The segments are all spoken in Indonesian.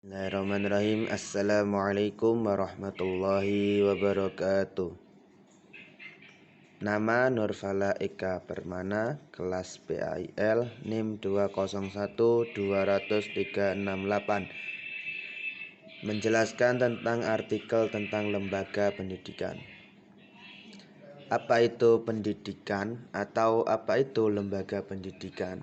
Bismillahirrahmanirrahim. Assalamualaikum warahmatullahi wabarakatuh. Nama Nurfala Eka Permana, kelas PAIL, NIM 201200368. Menjelaskan tentang artikel tentang lembaga pendidikan. Apa itu pendidikan atau apa itu lembaga pendidikan?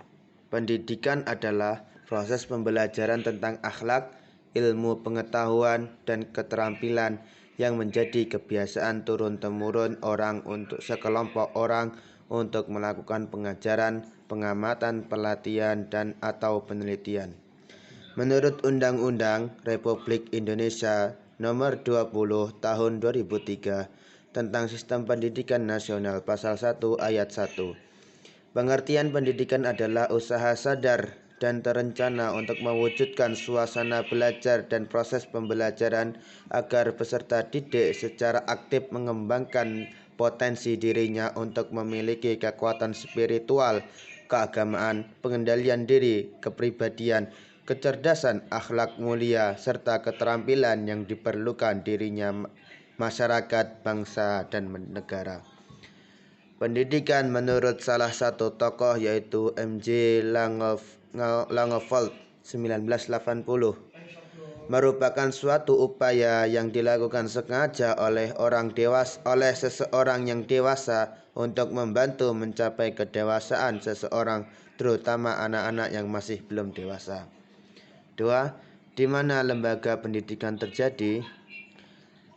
Pendidikan adalah proses pembelajaran tentang akhlak, ilmu pengetahuan, dan keterampilan yang menjadi kebiasaan turun-temurun orang untuk sekelompok orang untuk melakukan pengajaran, pengamatan, pelatihan, dan atau penelitian. Menurut Undang-Undang Republik Indonesia Nomor 20 Tahun 2003 tentang Sistem Pendidikan Nasional Pasal 1 Ayat 1, pengertian pendidikan adalah usaha sadar dan terencana untuk mewujudkan suasana belajar dan proses pembelajaran agar peserta didik secara aktif mengembangkan potensi dirinya untuk memiliki kekuatan spiritual, keagamaan, pengendalian diri, kepribadian, kecerdasan, akhlak mulia, serta keterampilan yang diperlukan dirinya masyarakat, bangsa, dan negara. Pendidikan menurut salah satu tokoh yaitu M.J. Langevold 1980 merupakan suatu upaya yang dilakukan sengaja oleh seseorang yang dewasa untuk membantu mencapai kedewasaan seseorang, terutama anak-anak yang masih belum dewasa. 2. Di mana lembaga pendidikan terjadi?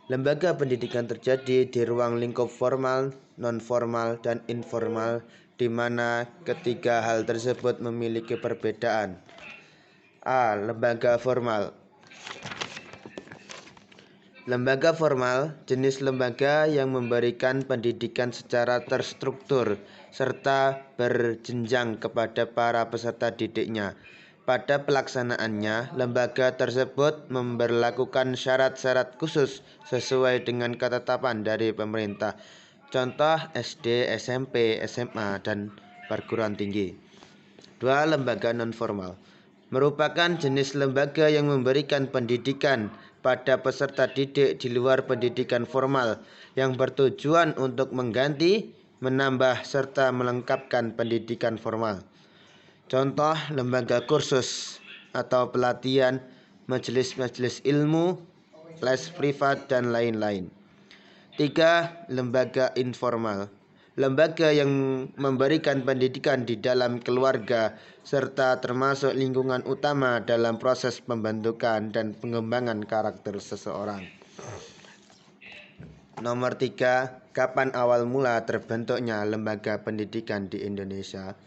Lembaga pendidikan terjadi di ruang lingkup formal, non-formal, dan informal, di mana ketiga hal tersebut memiliki perbedaan. A. Lembaga formal. Lembaga formal, jenis lembaga yang memberikan pendidikan secara terstruktur serta berjenjang kepada para peserta didiknya. Pada pelaksanaannya, lembaga tersebut memberlakukan syarat-syarat khusus sesuai dengan ketetapan dari pemerintah. Contoh SD, SMP, SMA, dan perguruan tinggi. 2. Lembaga non-formal merupakan jenis lembaga yang memberikan pendidikan pada peserta didik di luar pendidikan formal yang bertujuan untuk mengganti, menambah, serta melengkapkan pendidikan formal. Contoh lembaga kursus atau pelatihan, majelis-majelis ilmu, les privat, dan lain-lain. 3. Lembaga informal. Lembaga yang memberikan pendidikan di dalam keluarga serta termasuk lingkungan utama dalam proses pembentukan dan pengembangan karakter seseorang. Nomor 3. Kapan awal mula terbentuknya lembaga pendidikan di Indonesia?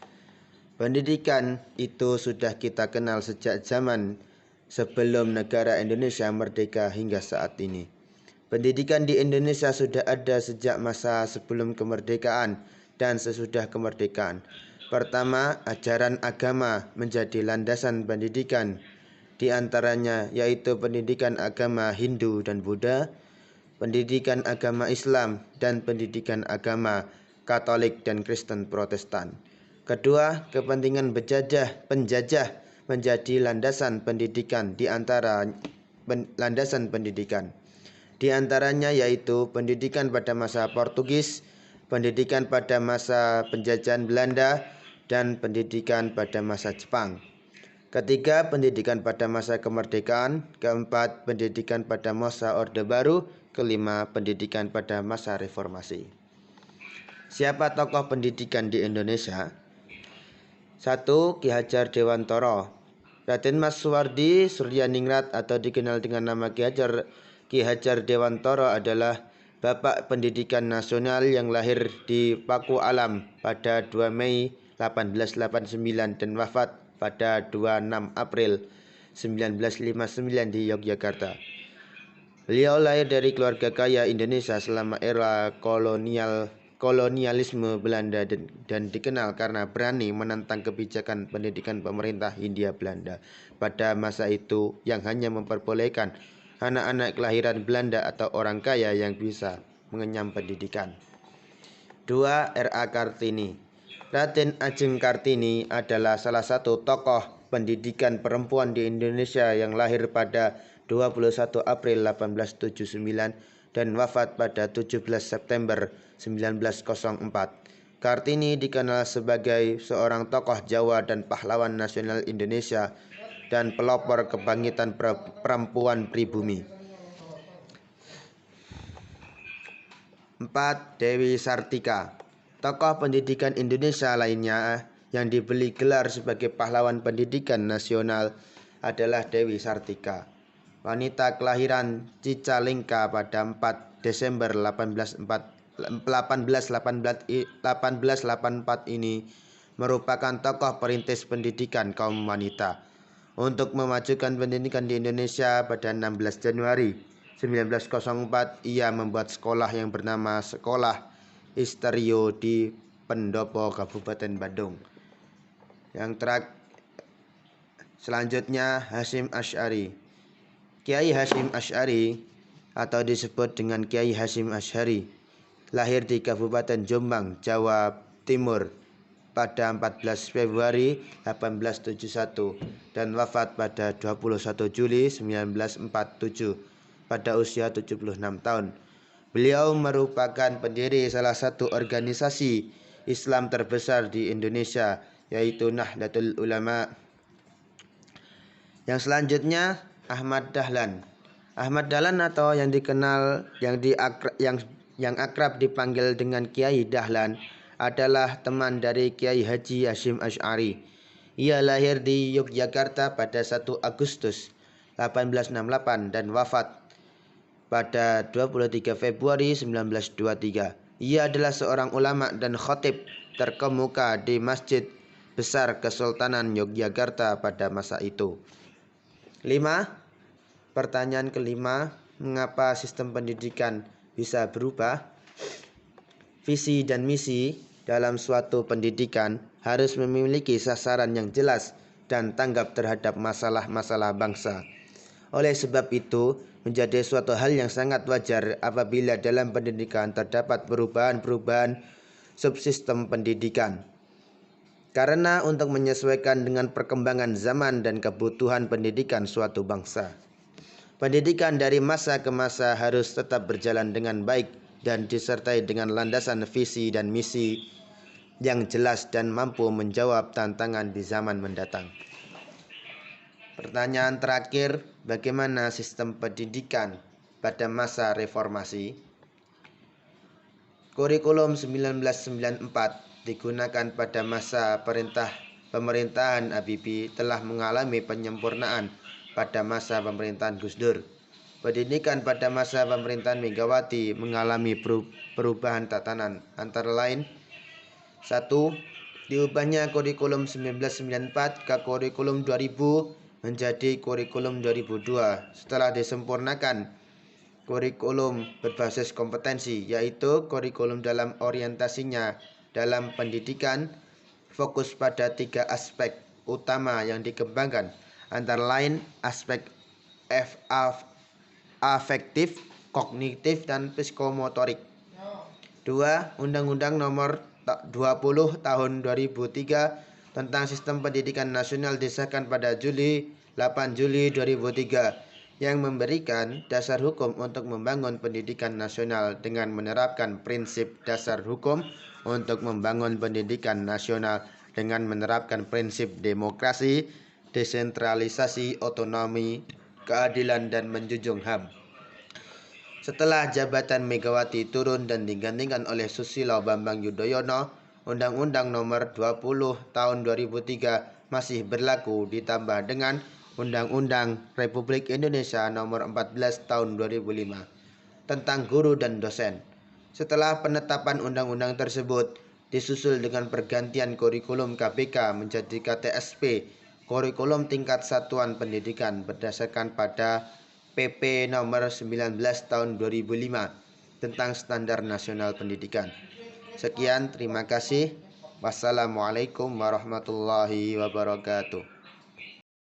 Pendidikan itu sudah kita kenal sejak zaman sebelum negara Indonesia merdeka hingga saat ini. Pendidikan di Indonesia sudah ada sejak masa sebelum kemerdekaan dan sesudah kemerdekaan. Pertama, ajaran agama menjadi landasan pendidikan, di antaranya yaitu pendidikan agama Hindu dan Buddha, pendidikan agama Islam, dan pendidikan agama Katolik dan Kristen Protestan. Kedua, kepentingan penjajah menjadi landasan pendidikan Di antaranya yaitu pendidikan pada masa Portugis, pendidikan pada masa penjajahan Belanda, dan pendidikan pada masa Jepang. Ketiga, pendidikan pada masa kemerdekaan. Keempat, pendidikan pada masa Orde Baru. Kelima, pendidikan pada masa reformasi. Siapa tokoh pendidikan di Indonesia? 1. Ki Hajar Dewantara. Raden Mas Suwardi Suryaningrat atau dikenal dengan nama Ki Hajar Dewantara adalah Bapak Pendidikan Nasional yang lahir di Paku Alam pada 2 Mei 1889 dan wafat pada 26 April 1959 di Yogyakarta. Beliau lahir dari keluarga kaya Indonesia selama era kolonialisme Belanda dan dikenal karena berani menentang kebijakan pendidikan pemerintah Hindia Belanda pada masa itu yang hanya memperbolehkan anak-anak kelahiran Belanda atau orang kaya yang bisa mengenyam pendidikan. 2. R.A. Kartini. Raden Ajeng Kartini adalah salah satu tokoh pendidikan perempuan di Indonesia yang lahir pada 21 April 1879 dan wafat pada 17 September 1904. Kartini dikenal sebagai seorang tokoh Jawa dan pahlawan nasional Indonesia dan pelopor kebangkitan perempuan pribumi. 4. Dewi Sartika. Tokoh pendidikan Indonesia lainnya yang diberi gelar sebagai pahlawan pendidikan nasional adalah Dewi Sartika. Wanita kelahiran Cicalengka pada 4 Desember 1884 ini merupakan tokoh perintis pendidikan kaum wanita. Untuk memajukan pendidikan di Indonesia pada 16 Januari 1904, ia membuat sekolah yang bernama Sekolah Isterio di Pendopo, Kabupaten Bandung. Selanjutnya Hasyim Asy'ari. Kiai Hasyim Asy'ari atau disebut dengan Kiai Hasyim Asy'ari lahir di Kabupaten Jombang, Jawa Timur pada 14 Februari 1871 dan wafat pada 21 Juli 1947 pada usia 76 tahun. Beliau merupakan pendiri salah satu organisasi Islam terbesar di Indonesia, yaitu Nahdlatul Ulama. Yang selanjutnya Ahmad Dahlan. Ahmad Dahlan atau yang akrab dipanggil dengan Kiai Dahlan adalah teman dari Kiai Haji Hasyim Asy'ari. Ia lahir di Yogyakarta pada 1 Agustus 1868 dan wafat pada 23 Februari 1923. Ia adalah seorang ulama dan khatib terkemuka di Masjid Besar Kesultanan Yogyakarta pada masa itu. 5. Pertanyaan kelima, mengapa sistem pendidikan bisa berubah? Visi dan misi dalam suatu pendidikan harus memiliki sasaran yang jelas dan tanggap terhadap masalah-masalah bangsa. Oleh sebab itu, menjadi suatu hal yang sangat wajar apabila dalam pendidikan terdapat perubahan-perubahan subsistem pendidikan. Karena untuk menyesuaikan dengan perkembangan zaman dan kebutuhan pendidikan suatu bangsa. Pendidikan dari masa ke masa harus tetap berjalan dengan baik dan disertai dengan landasan visi dan misi yang jelas dan mampu menjawab tantangan di zaman mendatang. Pertanyaan terakhir, bagaimana sistem pendidikan pada masa reformasi? Kurikulum 1994 digunakan pada masa pemerintahan Habibie telah mengalami penyempurnaan pada masa pemerintahan Gus Dur. Pendidikan pada masa pemerintahan Megawati mengalami perubahan tatanan, antara lain 1. Diubahnya kurikulum 1994 ke kurikulum 2000 menjadi kurikulum 2002 setelah disempurnakan kurikulum berbasis kompetensi, yaitu kurikulum dalam orientasinya dalam pendidikan fokus pada 3 aspek utama yang dikembangkan, antara lain aspek afektif, kognitif, dan psikomotorik. 2. Undang-Undang Nomor 20 Tahun 2003 tentang Sistem Pendidikan Nasional disahkan pada 8 Juli 2003 yang memberikan dasar hukum untuk membangun pendidikan nasional dengan menerapkan prinsip dasar hukum untuk membangun pendidikan nasional dengan menerapkan prinsip demokrasi, desentralisasi, otonomi, keadilan, dan menjunjung HAM. Setelah jabatan Megawati turun dan digantikan oleh Susilo Bambang Yudhoyono, Undang-Undang Nomor 20 Tahun 2003 masih berlaku ditambah dengan Undang-Undang Republik Indonesia Nomor 14 Tahun 2005 tentang guru dan dosen. Setelah penetapan undang-undang tersebut disusul dengan pergantian kurikulum KPK menjadi KTSP, kurikulum tingkat satuan pendidikan berdasarkan pada PP nomor 19 tahun 2005 tentang Standar Nasional Pendidikan. Sekian, terima kasih. Wassalamualaikum warahmatullahi wabarakatuh.